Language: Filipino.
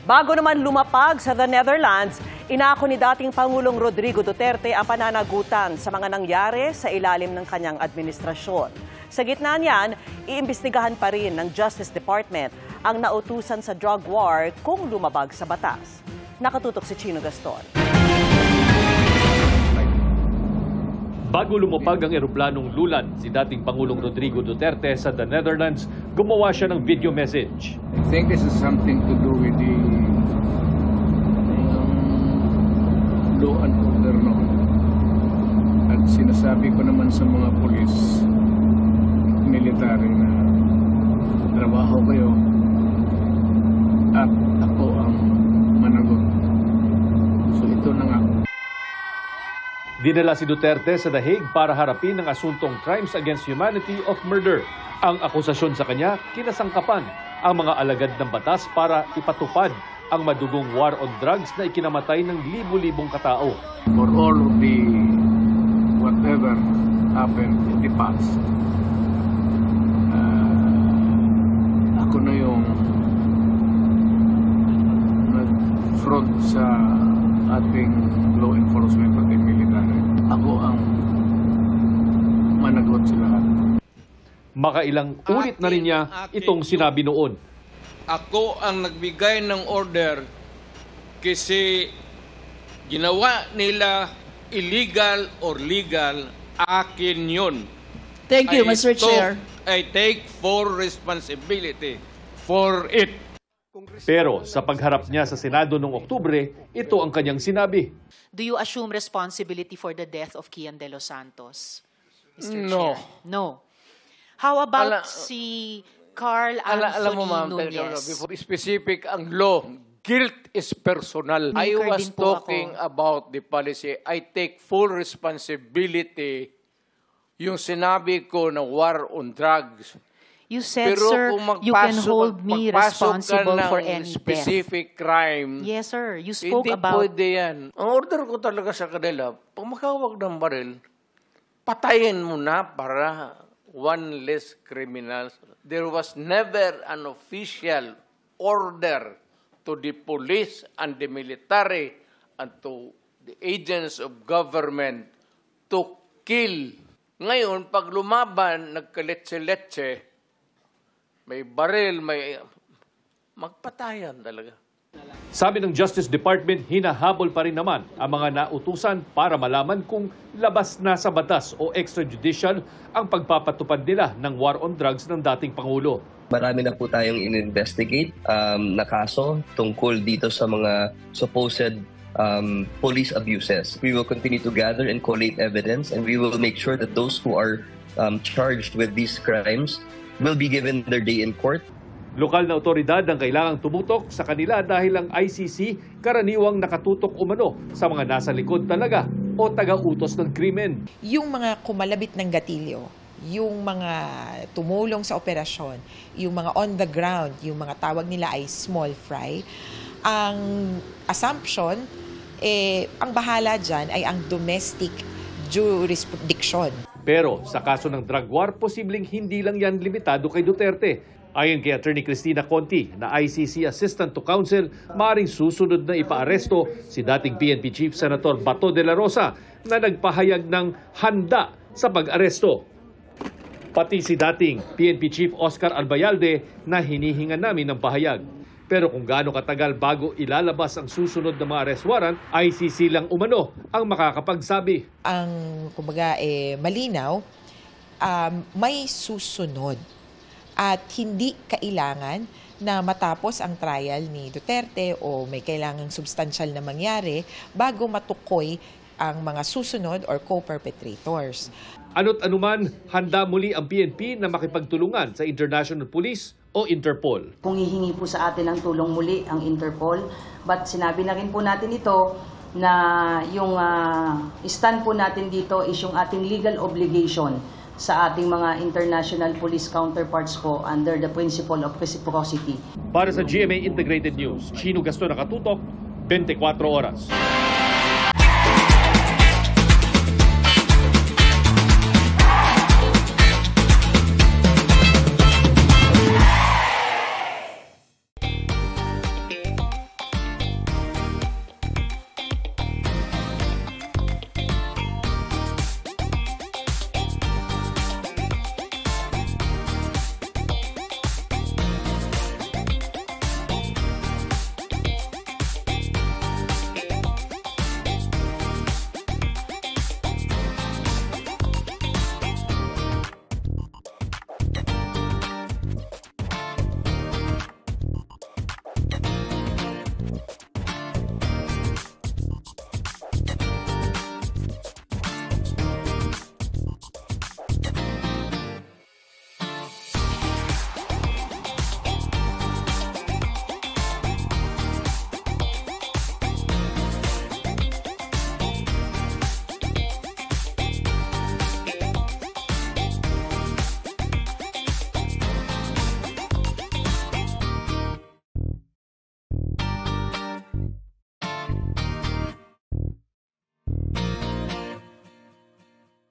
Bago naman lumapag sa the Netherlands, inako ni dating Pangulong Rodrigo Duterte ang pananagutan sa mga nangyari sa ilalim ng kanyang administrasyon. Sa gitna niyan, iimbestigahan pa rin ng Justice Department ang nautusan sa drug war kung lumabag sa batas. Nakatutok si Chino Gaston. Bago lumapag ang eroplanong lulan, si dating Pangulong Rodrigo Duterte sa the Netherlands, gumawa siya ng video message. I think this is something to do with the law and order noon. At sinasabi ko naman sa mga pulis, military na trabaho kayo at ako ang managot. So ito na nga. Dinala si Duterte sa The Hague para harapin ang asuntong Crimes Against Humanity of Murder. Ang akusasyon sa kanya, kinasangkapan ang mga alagad ng batas para ipatupad ang madugong war on drugs na ikinamatay ng libu-libong katao. For all of the whatever happened in the past, ako na yung nag-front sa ating law enforcement at military. Ako ang managot sa lahat. Makailang ulit na rin niya itong sinabi noon. Ako ang nagbigay ng order kasi ginawa nila illegal or legal, akin yun. Thank you, Mr. Chair. I take full responsibility for it. Pero sa pagharap niya sa Senado noong Oktubre, ito ang kanyang sinabi. Do you assume responsibility for the death of Kian De Los Santos, Mr. No. Chair? No. How about si Carl Alam mo, ma'am, Anthony Nunez? before specific ang law, guilt is personal. I Maker was din po talking ako. about the policy. I take full responsibility yung sinabi ko na war on drugs. You said, Pero sir, kung you can hold me magpasok responsible ka for ng any death. specific crime, Yes, sir. You spoke hindi about... pwede yan. Ang order ko talaga sa kanila, pag makawag ng baril, patayin mo na para one less criminals. There was never an official order to the police and the military and to the agents of government to kill. Ngayon, pag lumaban, nagkaletse-letse, may baril, may magpatayan talaga. Sabi ng Justice Department, hinahabol pa rin naman ang mga nautusan para malaman kung labas na sa batas o extrajudicial ang pagpapatupad nila ng war on drugs ng dating Pangulo. Marami na po tayong in-investigate na kaso tungkol dito sa mga supposed police abuses. We will continue to gather and collate evidence, and we will make sure that those who are charged with these crimes will be given their day in court. Lokal na otoridad ang kailangang tumutok sa kanila dahil ang ICC karaniwang nakatutok umano sa mga nasa likod talaga o taga-utos ng krimen. Yung mga kumalabit ng gatilyo, yung mga tumulong sa operasyon, yung mga on the ground, yung mga tawag nila ay small fry, ang assumption, ang bahala dyan ay ang domestic jurisdiction. Pero sa kaso ng drug war, posibleng hindi lang yan limitado kay Duterte. Ayon kay Attorney Cristina Conti na ICC Assistant to Counsel, maaaring susunod na ipaaresto si dating PNP Chief Senator Bato de la Rosa na nagpahayag ng handa sa pag-aresto. Pati si dating PNP Chief Oscar Albayalde na hinihingan namin ng pahayag. Pero kung gaano katagal bago ilalabas ang susunod na mga arrest warrant, ICC lang umano ang makakapagsabi. Ang kumbaga malinaw, may susunod. At hindi kailangan na matapos ang trial ni Duterte o may kailangang substantial na mangyari bago matukoy ang mga susunod or co-perpetrators. Ano't anuman, handa muli ang PNP na makipagtulungan sa International Police o Interpol. Kung hihingi po sa atin ng tulong muli ang Interpol, but sinabi na rin po natin ito na yung stand po natin dito is yung ating legal obligation sa ating mga international police counterparts po under the principle of reciprocity. Para sa GMA Integrated News, Chino Gaston, nakatutok, 24 oras.